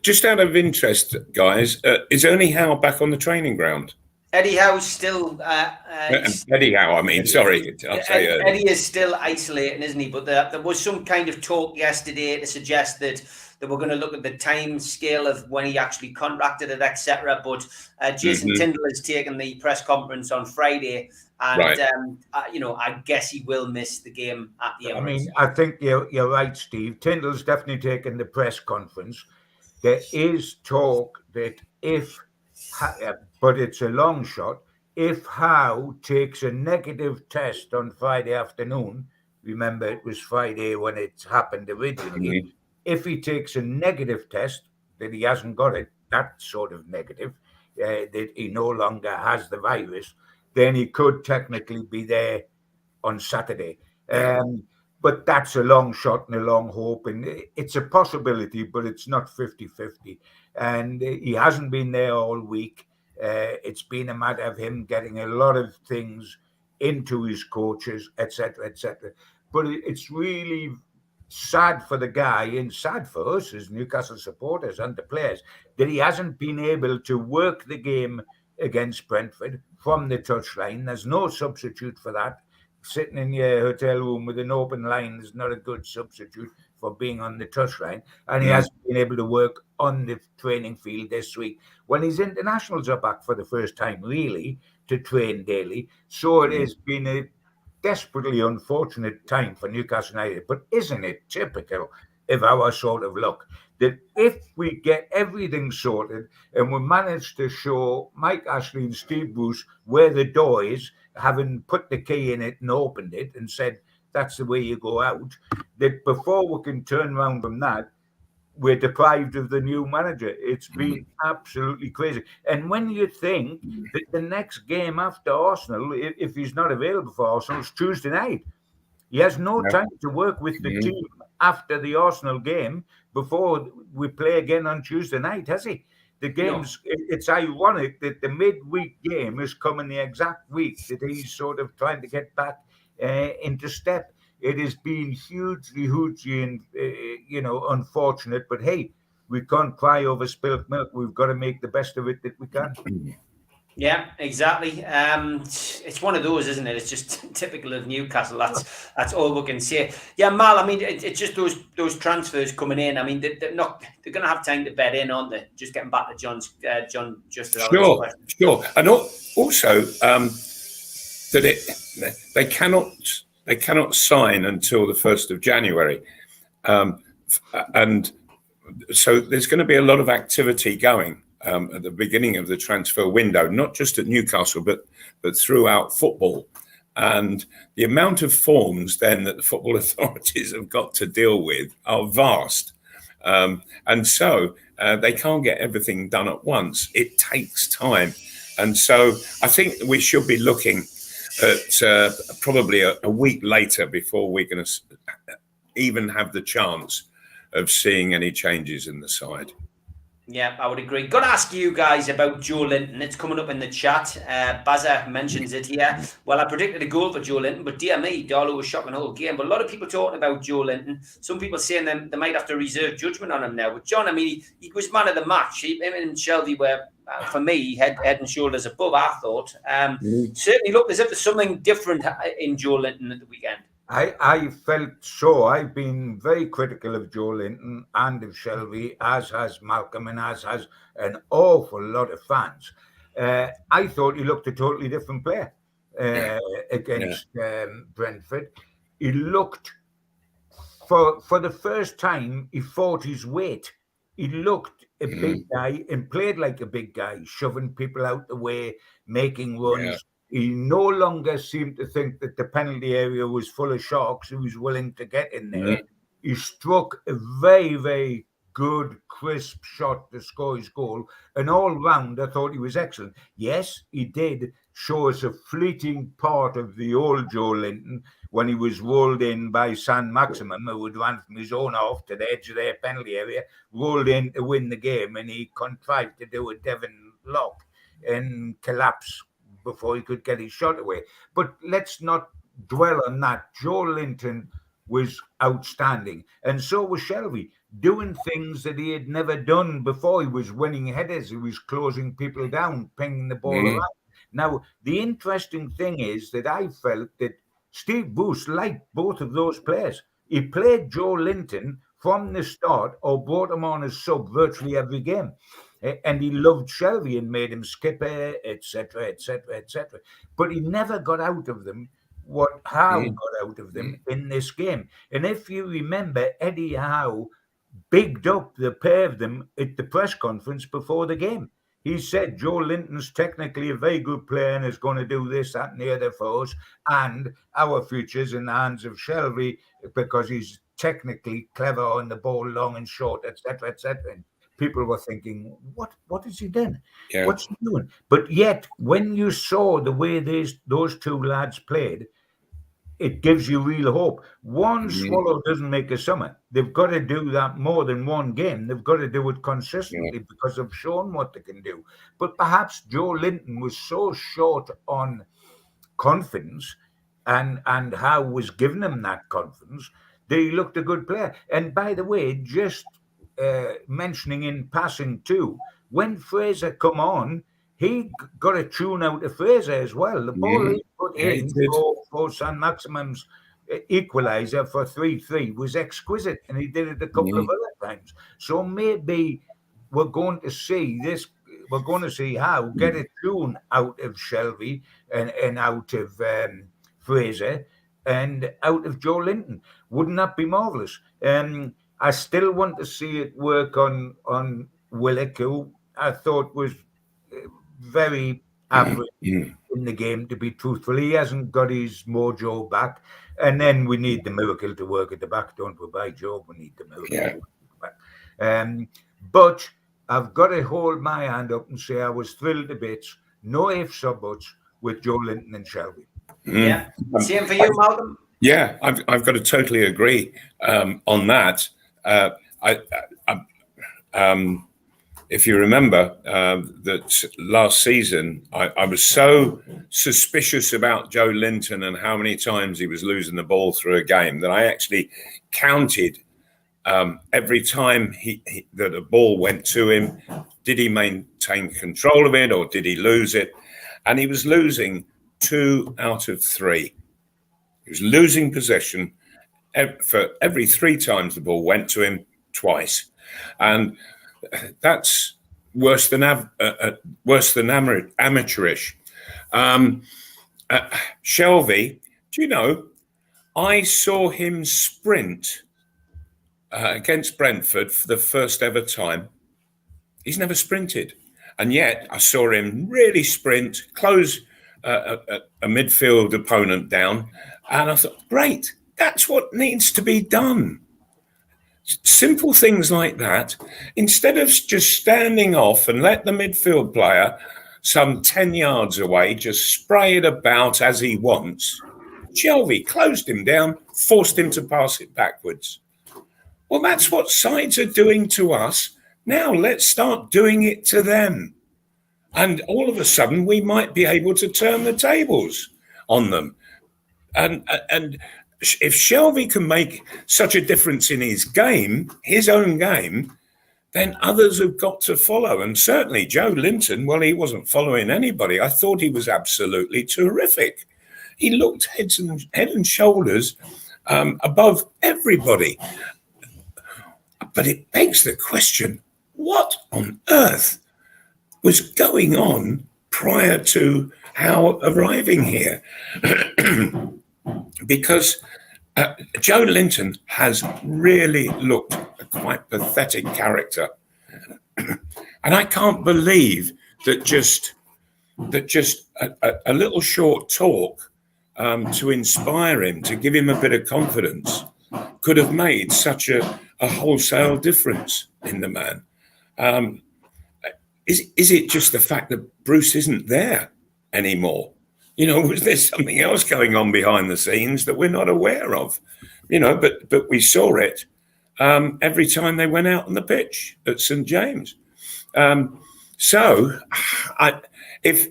Just out of interest, guys, is Ernie Howe back on the training ground? Eddie Howe's still... Eddie Howe, I mean, sorry. Eddie is still isolating, isn't he? But there was some kind of talk yesterday to suggest that we're going to look at the time scale of when he actually contracted it, etc. But Jason Tyndall has taken the press conference on Friday, and I guess he will miss the game at the Emirates. I mean, I think you're right, Steve. Tyndall's definitely taken the press conference. There is talk that but it's a long shot, if Howe takes a negative test on Friday afternoon, remember it was Friday when it happened originally, if he takes a negative test, that he hasn't got it, that sort of negative, that he no longer has the virus, then he could technically be there on Saturday. But that's a long shot and a long hope, and it's a possibility, but it's not 50-50. And he hasn't been there all week. It's been a matter of him getting a lot of things into his coaches, etc., etc. But it's really sad for the guy and sad for us as Newcastle supporters and the players that he hasn't been able to work the game against Brentford from the touchline. There's no substitute for that. Sitting in your hotel room with an open line is not a good substitute for being on the touchline. And he hasn't been able to work on the training field this week when his internationals are back for the first time, really, to train daily. So it has been a desperately unfortunate time for Newcastle United. But isn't it typical of our sort of luck that if we get everything sorted and we manage to show Mike Ashley and Steve Bruce where the door is, having put the key in it and opened it and said, that's the way you go out, that before we can turn around from that, we're deprived of the new manager. It's been absolutely crazy. And when you think that the next game after Arsenal, if he's not available for Arsenal, is Tuesday night, he has no time to work with the team after the Arsenal game before we play again on Tuesday night, has he? The games, it's ironic that the midweek game is coming the exact week that he's sort of trying to get back into step. It has been hugely, unfortunate. But hey, we can't cry over spilt milk. We've got to make the best of it that we can. Yeah, exactly. It's one of those, isn't it? It's just typical of Newcastle. That's all we can say. Yeah, Mal. I mean, it's just those transfers coming in. I mean, they're going to have time to bed in, aren't they? Just getting back to John. Just sure. And also that they cannot sign until the 1st of January, and so there's going to be a lot of activity going. At the beginning of the transfer window, not just at Newcastle, but throughout football. And the amount of forms then that the football authorities have got to deal with are vast. And so they can't get everything done at once. It takes time. And so I think we should be looking at probably a week later before we're going to even have the chance of seeing any changes in the side. Yeah, I would agree. Got to ask you guys about Joe Linton. It's coming up in the chat. Bazza mentions it here. Well, I predicted a goal for Joe Linton, but dear me, Darlow was shocking the whole game. But a lot of people talking about Joe Linton. Some people saying they might have to reserve judgment on him now. But John, I mean, he was man of the match. Him and Shelby were, for me, head and shoulders above, I thought. Certainly looked as if there's something different in Joe Linton at the weekend. I felt so. I've been very critical of Joe Linton and of Shelby, as has Malcolm and as has an awful lot of fans. I thought he looked a totally different player against Brentford. He looked, for the first time, he fought his weight. He looked a big guy and played like a big guy, shoving people out the way, making runs. He no longer seemed to think that the penalty area was full of sharks. He was willing to get in there. He struck a very, very good, crisp shot to score his goal. And all round, I thought he was excellent. Yes, he did show us a fleeting part of the old Joe Linton when he was rolled in by San Maximum, who would run from his own half to the edge of their penalty area, rolled in to win the game, and he contrived to do a Devon lock and collapse before he could get his shot away. But let's not dwell on that. Joe Linton was outstanding, and so was Shelby, doing things that he had never done before. He was winning headers, he was closing people down, pinging the ball around. Now, the interesting thing is that I felt that Steve Bruce liked both of those players. He played Joe Linton from the start or brought him on as sub virtually every game. And he loved Shelby and made him skipper, etc., etc., etc. But he never got out of them what Howe got out of them in this game. And if you remember, Eddie Howe bigged up the pair of them at the press conference before the game. He said Joe Linton's technically a very good player and is going to do this, that, and the other for us, and our future's in the hands of Shelby because he's technically clever on the ball, long and short, etc., etc. And people were thinking, what has he done? Yeah. What's he doing? But yet, when you saw the way those two lads played, it gives you real hope. One swallow doesn't make a summer. They've got to do that more than one game. They've got to do it consistently because they've shown what they can do. But perhaps Joe Linton was so short on confidence and Howe was giving him that confidence that he looked a good player. And by the way, just mentioning in passing too, when Fraser come on, he got a tune out of Fraser as well. The ball he put in for San Maximum's equaliser for 3-3 was exquisite, and he did it a couple of other times. So maybe we're going to see this. We're going to see Howe get a tune out of Shelby and out of Fraser and out of Joe Linton. Wouldn't that be marvellous? I still want to see it work on Willock, who I thought was very average in the game, to be truthful. He hasn't got his mojo back. And then we need the miracle to work at the back, don't we? By Joe, we need the miracle to work at the back. But I've got to hold my hand up and say I was thrilled to bits, no ifs or buts, with Joe Linton and Shelby. Yeah. Same for you, Malcolm? Yeah, I've got to totally agree on that. If you remember that last season, I was so suspicious about Joe Linton and how many times he was losing the ball through a game that I actually counted every time that a ball went to him. Did he maintain control of it or did he lose it? And he was losing 2 out of 3. He was losing possession for every 3 times the ball went to him, twice. And that's worse than amateurish. Shelby, do you know, I saw him sprint against Brentford for the first ever time. He's never sprinted. And yet I saw him really sprint, close a midfield opponent down. And I thought, great, that's what needs to be done. Simple things like that, instead of just standing off and let the midfield player some 10 yards away just spray it about as he wants, Shelby closed him down, forced him to pass it backwards. Well, that's what sides are doing to us. Now let's start doing it to them. And all of a sudden we might be able to turn the tables on them. And if Shelby can make such a difference in his game, his own game, then others have got to follow. And certainly Joe Linton, well, he wasn't following anybody. I thought he was absolutely terrific. He looked head and shoulders above everybody. But it begs the question, what on earth was going on prior to Howe arriving here? Because Joe Linton has really looked a quite pathetic character. And I can't believe that just that just a little short talk to inspire him, to give him a bit of confidence, could have made such a wholesale difference in the man. Is it just the fact that Bruce isn't there anymore? You know, was there something else going on behind the scenes that we're not aware of? You know, but we saw it every time they went out on the pitch at St. James. So, if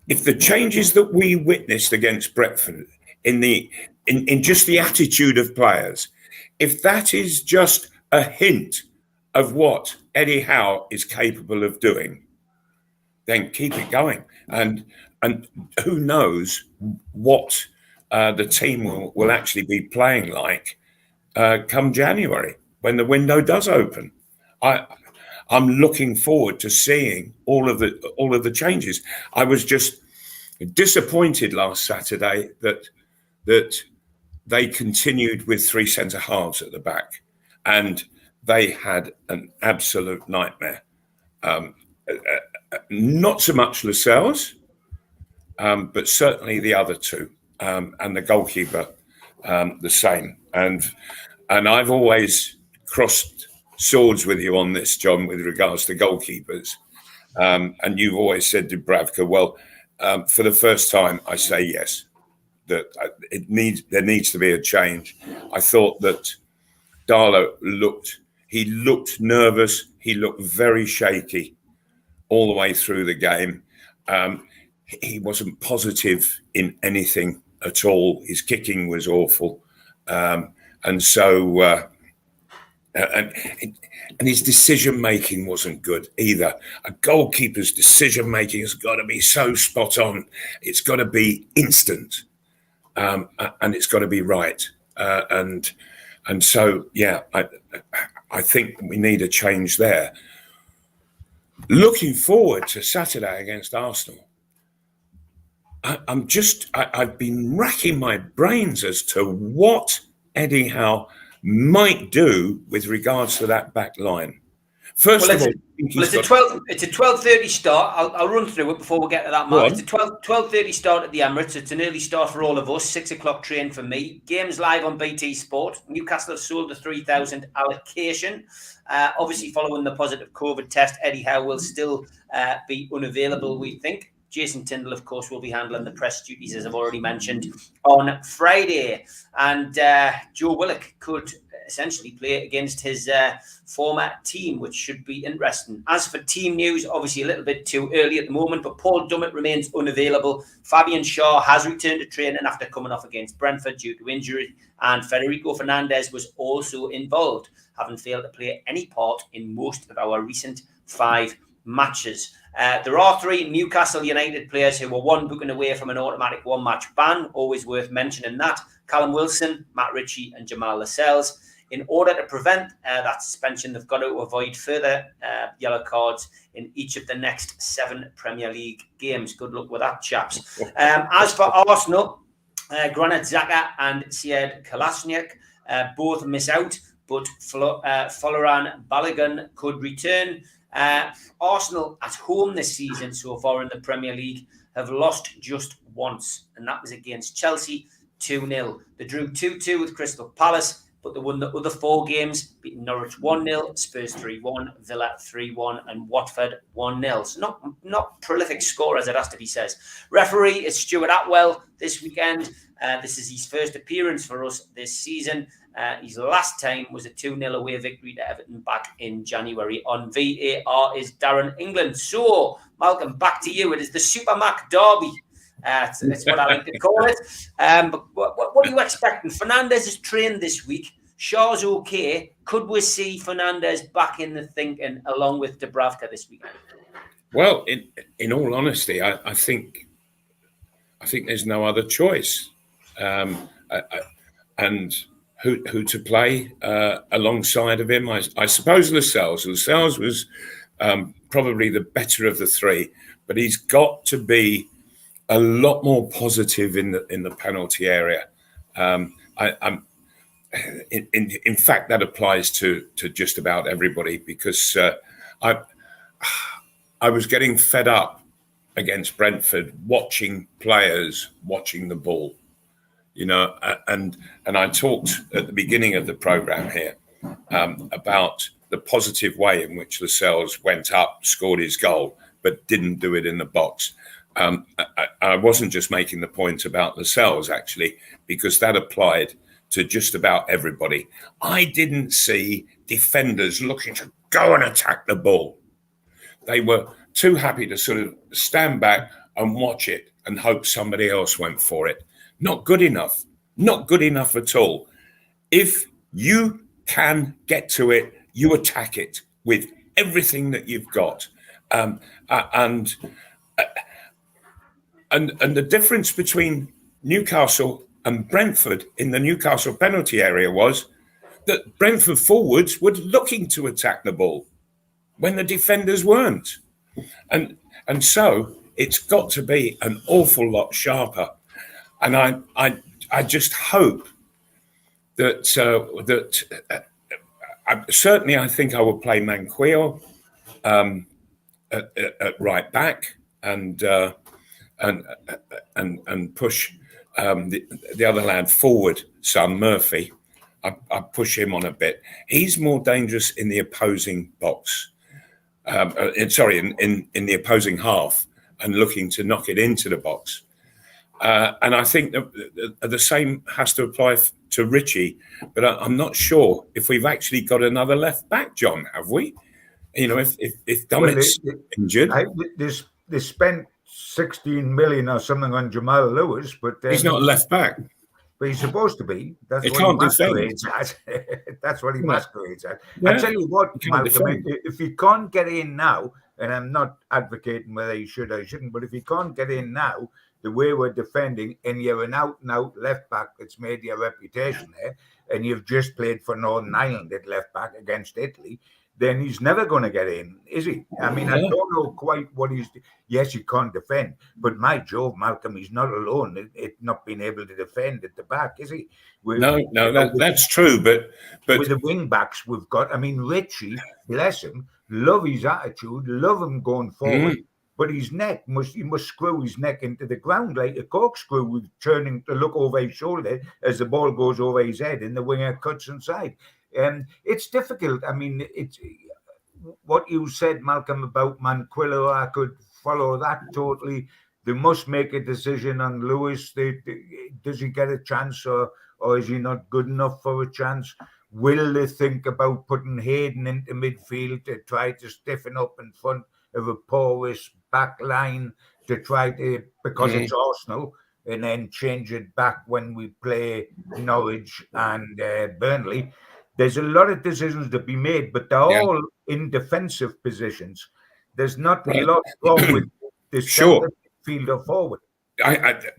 the changes that we witnessed against Brentford in just the attitude of players, if that is just a hint of what Eddie Howe is capable of doing, then keep it going. And who knows what the team will actually be playing like come January when the window does open. I'm looking forward to seeing all of the changes. I was just disappointed last Saturday that they continued with three centre halves at the back, and they had an absolute nightmare. Not so much Lascelles, but certainly the other two, and the goalkeeper the same. And I've always crossed swords with you on this, John, with regards to goalkeepers. And you've always said to Dubravka, well, for the first time, I say yes, that there needs to be a change. I thought that Darlow looked nervous. He looked very shaky all the way through the game. He wasn't positive in anything at all. His kicking was awful. And his decision making wasn't good either. A goalkeeper's decision making has got to be so spot on. It's got to be instant, and it's got to be right. And so, yeah, I think we need a change there. Looking forward to Saturday against Arsenal. I've been racking my brains as to what Eddie Howe might do with regards to that back line. First of all, it's a 12:30 start. I'll run through it before we get to that, Mark. It's a 12:30 start at the Emirates. It's an early start for all of us. 6 o'clock train for me. Games live on BT Sport. Newcastle have sold the 3,000 allocation. Obviously, following the positive COVID test, Eddie Howe will still be unavailable, we think. Jason Tyndall, of course, will be handling the press duties, as I've already mentioned, on Friday. And Joe Willock could essentially play against his former team, which should be interesting. As for team news, obviously a little bit too early at the moment, but Paul Dummett remains unavailable. Fabian Shaw has returned to training after coming off against Brentford due to injury, and Federico Fernandez was also involved, having failed to play any part in most of our recent 5 matches. There are 3 Newcastle United players who were one booking away from an automatic 1-match ban. Always worth mentioning that. Callum Wilson, Matt Ritchie and Jamal Lascelles. In order to prevent that suspension, they've got to avoid further yellow cards in each of the next 7 Premier League games. Good luck with that, chaps. As for Arsenal, Granit Xhaka and Sead Kolasinac both miss out, but Folarin Balogun could return. Arsenal at home this season so far in the Premier League have lost just once, and that was against Chelsea 2-0. They drew 2-2 with Crystal Palace, but they won the other 4 games, beating Norwich 1-0, Spurs 3-1, Villa 3-1, and Watford 1-0. So not prolific scorers, it has to be said. Referee is Stuart Atwell this weekend. This is his first appearance for us this season. His last time was a 2-0 away victory to Everton back in January. On VAR is Darren England. So, Malcolm, back to you. It is the Supermac derby. That's what I like to call it. But what are you expecting? Fernandez is trained this week. Shaw's okay. Could we see Fernandez back in the thinking along with Dubravka this weekend? Well, in all honesty, I think there's no other choice. And who to play alongside of him? I suppose Lascelles. Lascelles was probably the better of the 3, but he's got to be a lot more positive in the penalty area. In fact, that applies to just about everybody, because I was getting fed up against Brentford, watching players watching the ball, you know, and I talked at the beginning of the programme here about the positive way in which Lascelles went up, scored his goal, but didn't do it in the box. I wasn't just making the point about Lascelles, actually, because that applied to just about everybody. I didn't see defenders looking to go and attack the ball. They were too happy to sort of stand back and watch it and hope somebody else went for it. Not good enough. Not good enough at all. If you can get to it, you attack it with everything that you've got. And the difference between Newcastle and Brentford in the Newcastle penalty area was that Brentford forwards were looking to attack the ball when the defenders weren't. And so it's got to be an awful lot sharper. And I just hope that certainly I think I will play Manquillo at right back and push the other lad forward, son Murphy. I push him on a bit. He's more dangerous in the opposing box. In the opposing half and looking to knock it into the box. And I think that the same has to apply to Richie, but I'm not sure if we've actually got another left back, John, have we? You know, if Dummets injured. They spent 16 million or something on Jamal Lewis, but he's not a left back. But he's supposed to be. That's what can't he masquerades at. That's what he masquerades at. Yeah. I tell you what, Malcolm, if he can't get in now, and I'm not advocating whether he should or shouldn't, but if he can't get in now, the way we're defending, and you're an out-and-out left-back that's made your reputation there, and you've just played for Northern Ireland at left-back against Italy, then he's never going to get in, is he? I mean, I don't know quite what he's... Yes, he can't defend, but my Jove, Malcolm, he's not alone in not being able to defend at the back, is he? That's true, but... With the wing-backs we've got, I mean, Richie, bless him, love his attitude, love him going forward, but his neck, he must screw his neck into the ground like a corkscrew with turning to look over his shoulder as the ball goes over his head and the winger cuts inside. It's difficult. I mean, it's what you said, Malcolm, about Manquillo. I could follow that totally. They must make a decision on Lewis. Does he get a chance or is he not good enough for a chance? Will they think about putting Hayden into midfield to try to stiffen up in front of a porous back line to try to, because it's Arsenal, and then change it back when we play Norwich and Burnley? There's a lot of decisions to be made, but they're all in defensive positions. There's not a lot wrong with this fielder forward.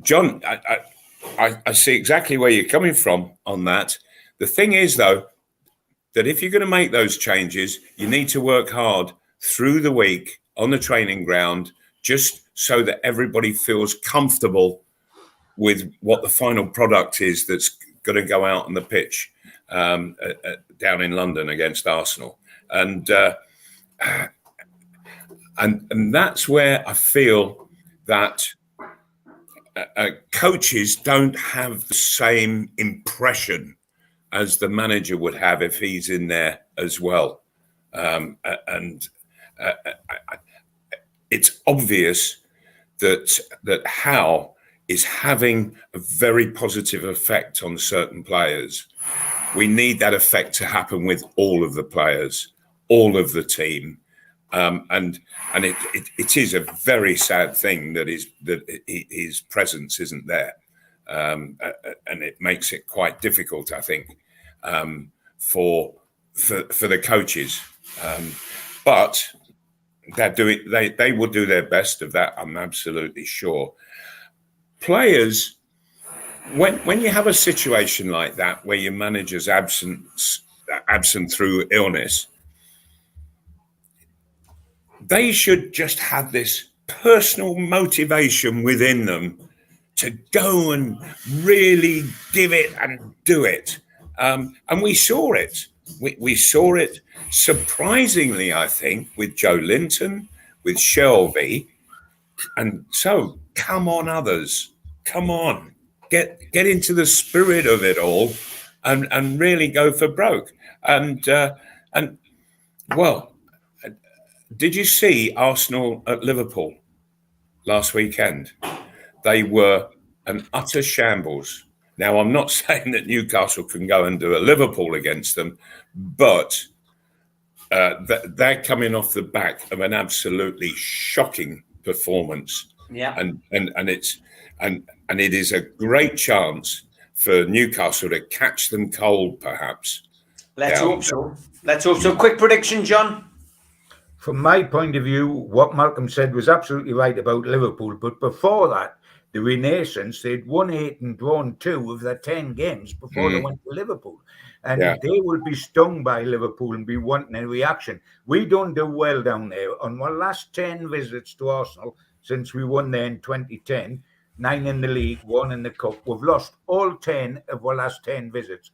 John, I see exactly where you're coming from on that. The thing is, though, that if you're going to make those changes, you need to work hard through the week on the training ground, just so that everybody feels comfortable with what the final product is that's going to go out on the pitch. Down in London against Arsenal, and that's where I feel that coaches don't have the same impression as the manager would have if he's in there as well, and it's obvious that Howe is having a very positive effect on certain players. We need that effect to happen with all of the players, all of the team, and it is a very sad thing that his presence isn't there, and it makes it quite difficult, I think, for the coaches. But they will do their best of that. I'm absolutely sure. Players. When you have a situation like that where your manager's absent through illness, they should just have this personal motivation within them to go and really give it and do it. And we saw it. We saw it surprisingly, I think, with Joe Linton, with Shelby. so come on, others, come on, get into the spirit of it all, and really go for broke. And well, did you see Arsenal at Liverpool last weekend? They were an utter shambles. Now, I'm not saying that Newcastle can go and do a Liverpool against them, but they're coming off the back of an absolutely shocking performance. Yeah, and it is a great chance for Newcastle to catch them cold, perhaps. Let's hope so. Let's hope so. Quick prediction, John. From my point of view, what Malcolm said was absolutely right about Liverpool. But before that, the Renaissance, they'd won 8 and drawn 2 of their 10 games before they went to Liverpool. And they will be stung by Liverpool and be wanting a reaction. We don't do well down there. On our last 10 visits to Arsenal, since we won there in 2010, 9 in the league, 1 in the cup, we've lost all 10 of our last 10 visits.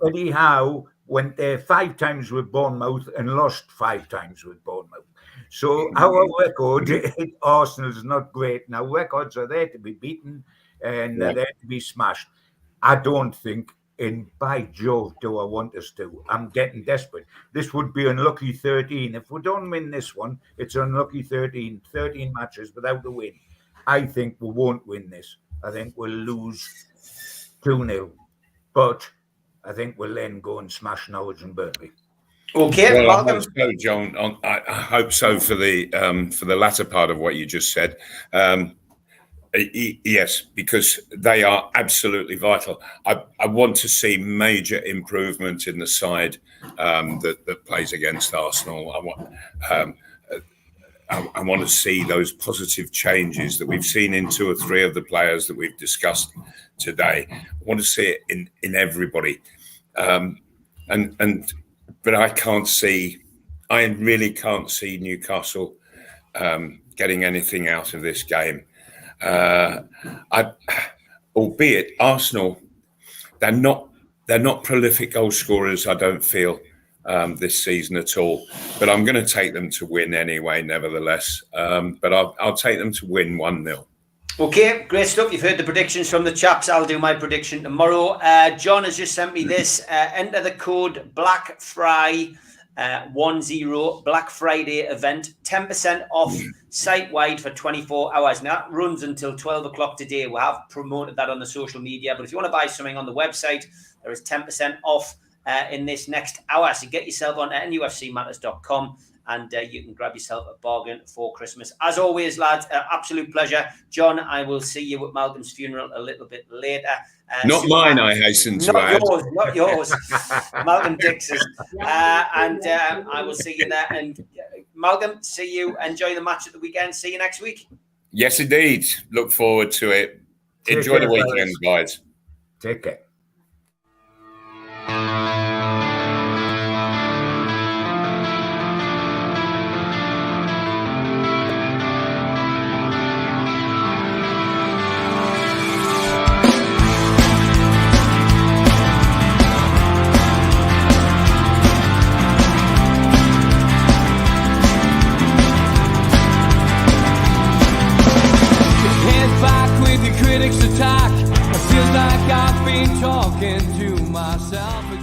Eddie Howe went there 5 times with Bournemouth and lost 5 times with Bournemouth. So our record at Arsenal is not great. Now, records are there to be beaten and they're there to be smashed. I don't think, and by Jove, do I want us to. I'm getting desperate. This would be unlucky 13. If we don't win this one, it's unlucky 13. 13 matches without a win. I think we won't win this. I think we'll lose 2-0. But I think we'll then go and smash Norwich and Burnley. Okay, well, I hope so, John. I hope so for the latter part of what you just said. Yes, because they are absolutely vital. I want to see major improvement in the side that plays against Arsenal. I want to see those positive changes that we've seen in 2 or 3 of the players that we've discussed today. I want to see it in everybody. But I really can't see Newcastle getting anything out of this game. Albeit Arsenal, they're not prolific goal scorers, I don't feel, this season at all. But I'm going to take them to win anyway, nevertheless. But I'll take them to win 1-0. Okay, great stuff. You've heard the predictions from the chaps. I'll do my prediction tomorrow. John has just sent me this. Enter the code BLACKFRY 10 Black Friday event, 10% off site-wide for 24 hours. Now, that runs until 12 o'clock today. We have promoted that on the social media. But if you want to buy something on the website, there is 10% off in this next hour. So get yourself on NUFCmatters.com. And you can grab yourself a bargain for Christmas. As always, lads, absolute pleasure. John, I will see you at Malcolm's funeral a little bit later. Not mine, I hasten to add. Not yours. Malcolm Dix's. And I will see you there. And Malcolm, see you. Enjoy the match at the weekend. See you next week. Yes, indeed. Look forward to it. Enjoy the weekend, guys. Take care. Critics attack. It feels like I've been talking to myself again.